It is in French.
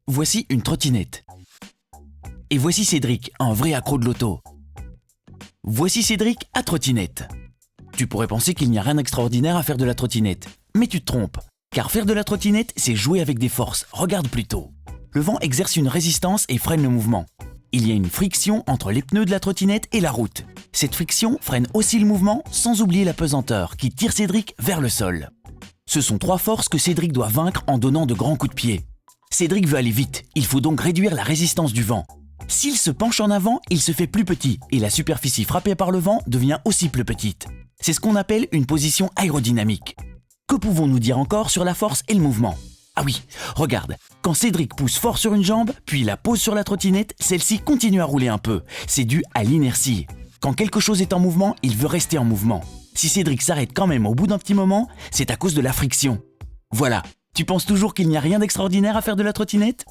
Voici une trottinette. Et voici Cédric, un vrai accro de l'auto. Voici Cédric à trottinette. Tu pourrais penser qu'il n'y a rien d'extraordinaire à faire de la trottinette. Mais tu te trompes, car faire de la trottinette, c'est jouer avec des forces. Regarde plutôt. Le vent exerce une résistance et freine le mouvement. Il y a une friction entre les pneus de la trottinette et la route. Cette friction freine aussi le mouvement, sans oublier la pesanteur qui tire Cédric vers le sol. Ce sont 3 forces que Cédric doit vaincre en donnant de grands coups de pied. Cédric veut aller vite, il faut donc réduire la résistance du vent. S'il se penche en avant, il se fait plus petit et la superficie frappée par le vent devient aussi plus petite. C'est ce qu'on appelle une position aérodynamique. Que pouvons-nous dire encore sur la force et le mouvement ? Ah oui, regarde, quand Cédric pousse fort sur une jambe, puis la pose sur la trottinette, celle-ci continue à rouler un peu. C'est dû à l'inertie. Quand quelque chose est en mouvement, il veut rester en mouvement. Si Cédric s'arrête quand même au bout d'un petit moment, c'est à cause de la friction. Voilà, tu penses toujours qu'il n'y a rien d'extraordinaire à faire de la trottinette ?